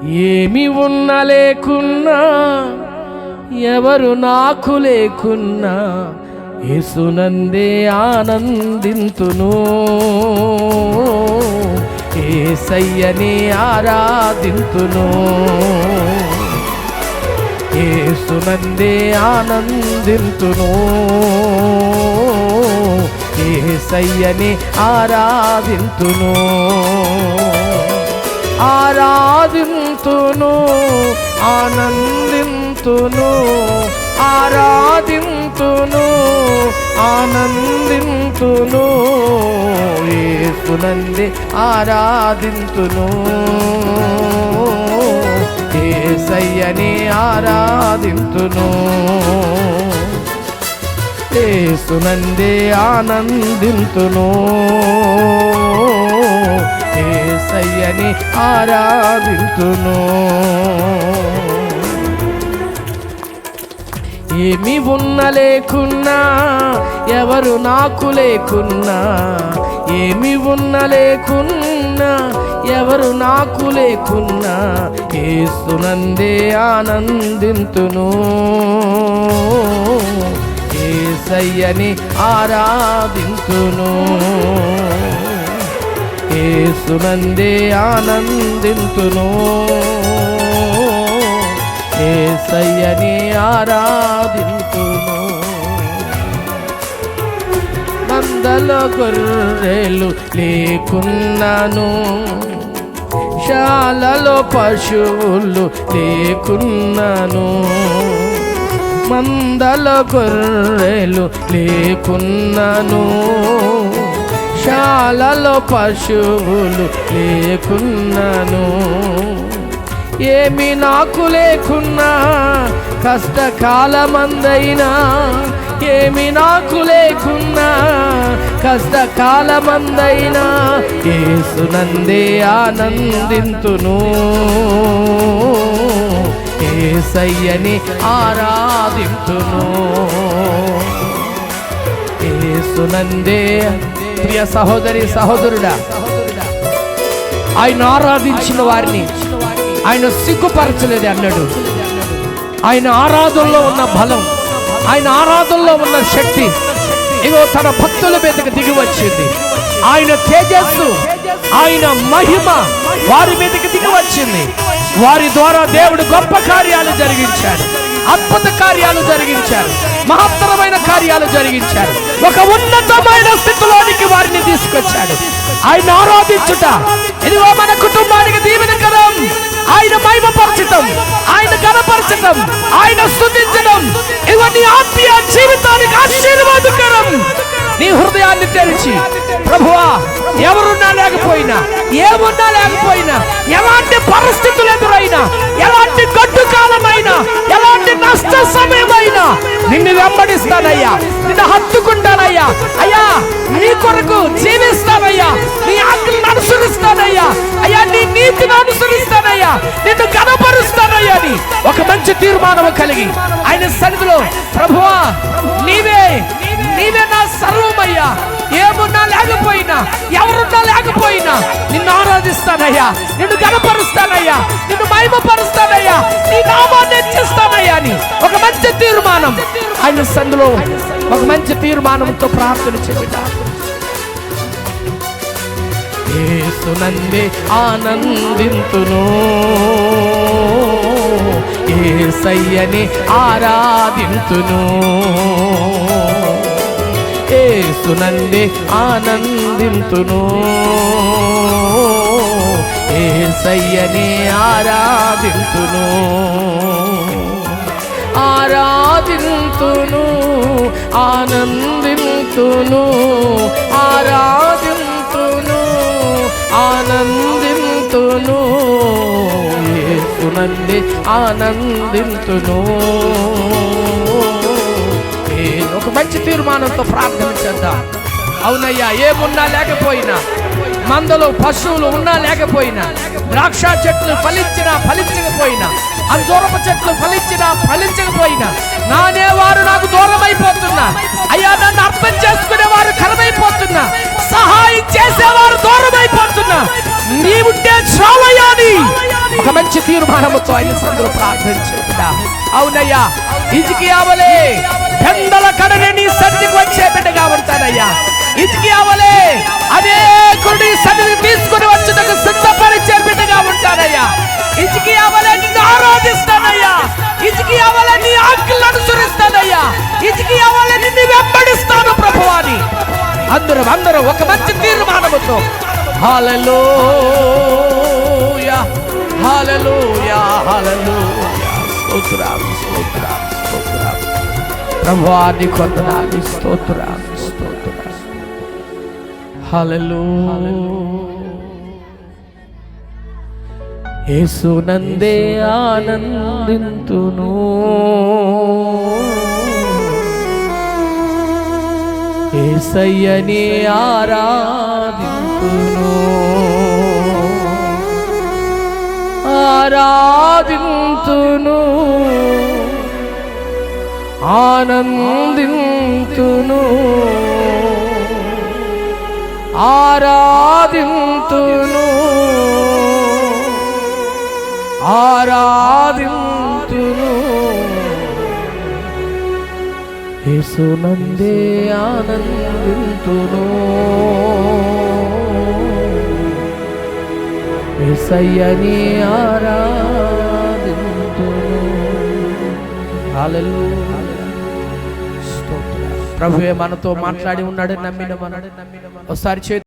ఏమి ఉన్నా లేకున్నా ఎవరు నాకు లేకున్నా యేసునందే ఆనందింతును, యేసయ్యని ఆరాధింతును, యేసునందే ఆనందింతును, యేసయ్యని ఆరాధింతును, ఆరాధింతును, ఆనందింతును, ఆరాధింతును, ఆనందింతును, యేసునందే ఆరాధింతును, యేసయ్యని ఆరాధింతును, యేసునందే ఆనందింతును, యేసయ్యని ఆరాధింతును. ఏమి ఉన్నా లేకున్నా ఎవరు నాకు లేకున్నా, ఏమి ఉన్నా లేకున్నా ఎవరు నాకు లేకున్నా యేసునందే ఆనందింతును, యేసయ్యని ఆరాధింతును, యేసునందే ఆనందింతును, యేసయ్యని ఆరాధింతును. మందల గొర్రెలు లేకున్నాను, శాలలో పశువులు లేకున్నాను, మందల గొర్రెలు లేకున్నాను, శాలలో పశువులు లేకున్నాను, ఏమి నాకు లేకున్నా కష్టకాలమందైనా, ఏమి నాకు లేకున్నా కష్టకాలమందైనా యేసునందే ఆనందింతును, యేసయ్యని ఆరాధింతును, యేసునందే. ప్రియ సహోదరి సహోదరుడా, ఆయన ఆరాధించిన వారిని ఆయన సిగ్గుపరచలేదు అన్నాడు. ఆయన ఆరాధనలో ఉన్న బలం, ఆయన ఆరాధనలో ఉన్న శక్తి ఇగో తన భక్తుల మీదకి దిగి వచ్చింది. ఆయన తేజస్సు, ఆయన మహిమ వారి మీదకి దిగి వచ్చింది. వారి ద్వారా దేవుడు గొప్ప కార్యాలు జరిగించాడు, అద్భుత కార్యాలు జరిగించారు, మహత్తరమైన కార్యాలు జరిగించారు. ఒక ఉన్నతమైన స్థితిలోనికి వారిని తీసుకొచ్చాడు. ఆయన ఆరాధించుట ఇదిగో మన కుటుంబానికి దీవెనకరం. ఆయన మహిమపరచటం, ఆయన ఘనపరచటం, ఆయన స్తుతించడం ఇదిగో నీ ఆత్మీయ జీవితానికి ఆశీర్వాదకరం. నీ హృదయాన్ని తెరిచి ప్రభువా, ఎవరున్నా లేకపోయినా, ఏమున్నా లేకపోయినా, ఎలాంటి పరిస్థితులు ఎదురైనా, ఎలాంటి గడ్డు కాలమైనా, ఎలాంటి నష్ట సమయమైనా నిన్ను వెంబడిస్తానయ్యా, నిన్ను హత్తుకుంటానయ్యా, అయ్యా నీ కొరకు జీవిస్తానయ్యా, నీ ఆజ్ఞలను అనుసరిస్తానయ్యా, అయ్యా నీ నీతిని అనుసరిస్తానయ్యా, నిన్ను ఘనపరుస్తానయ్యా అని ఒక మంచి తీర్మానం కలిగి ఆయన సన్నిధిలో ప్రభువా నీవే నా సర్వమయ్యా, ఏమున్నా లేకపోయినా, ఎవరున్నా లేకపోయినా నిన్ను ఆరాధిస్తానయ్యా, నిన్ను ఘనపరుస్తానయ్యా, నిన్ను మహిమపరుస్తానయ్యా, నీ నామాన్ని హెచ్చిస్తానయ్యా అని ఒక మంచి తీర్మానం ఆయన సన్నిధిలో ఒక మంచి తీర్మానంతో ప్రార్థన చేద్దాం. యేసునందే ఆనందింతును, యేసయ్యని ఆరాధింతును, యేసునందే ఆనందింతును, యేసయ్యని ఆరాధింతును, ఆరాధింతును, ఆనందింతును, ఆరాధింతును, ఆనందింతును, యేసునందే ఆనందింతును. ఒక మంచి తీర్మానంతో ప్రార్థన చేద్దాం. అవునయ్యా, ఏమున్నా లేకపోయినా, మందలో పశువులు ఉన్నా లేకపోయినా, ద్రాక్ష చెట్లు ఫలించినా ఫలించకపోయినా, అంజూరపు చెట్లు ఫలించినా ఫలించకపోయినా, నానేవారు నాకు దూరం అయిపోతున్నా, అయ్యా నన్ను అర్థం చేసుకునేవారు కరమైపోతున్నా, సహాయం చేసేవారు దూరం అయిపోతున్నా, నీవుంటే చాలయ్యా అని ఒక మంచి తీర్మానం తీర్మానంతో ఆయన సందులో ప్రార్థించబిడ్డ. అవునయ్యా, హిజ్కియా వలె పెందల కడని నీ సన్నిధికి వచ్చే బిడ్డగా ఉంటానయ్యా. హిజ్కియా వలె అనేకుడి సన్నిధికి తీసుకుని వచ్చేందుకు సిద్ధపరిచే బిడ్డగా ఉంటానయ్యా. హిజ్కియా వలె నిన్ను ఆరాధిస్తానయ్యా. హిజ్కియా వలె నీ ఆజ్ఞలను అనుసరిస్తానయ్యా. హిజ్కియా వలె నిన్ను వెంబడిస్తాను ప్రభువాని అందరం ఒక మంచి తీర్మానముతో హల్లెలూయా హల్లెలూయా హల్లెలూయా స్తోత్రం స్తోత్రం స్తోత్రం ప్రభువాని కొందనాలు స్తోత్రం స్తోత్రం హల్లెలూయా. యేసునందే ఆనందింతును, యేసయ్యని ఆరాధింతును ఆరాధింతును ఆనందింతును ఆరాధింతును ఆరాధింతును యేసునందే ఆనందింతును యేసయ్యని ఆరాధింతును. హల్లెలూయా స్తోత్రం. ప్రభువే మనతో మాట్లాడి ఉన్నాడు, నమ్మిన ఒకసారి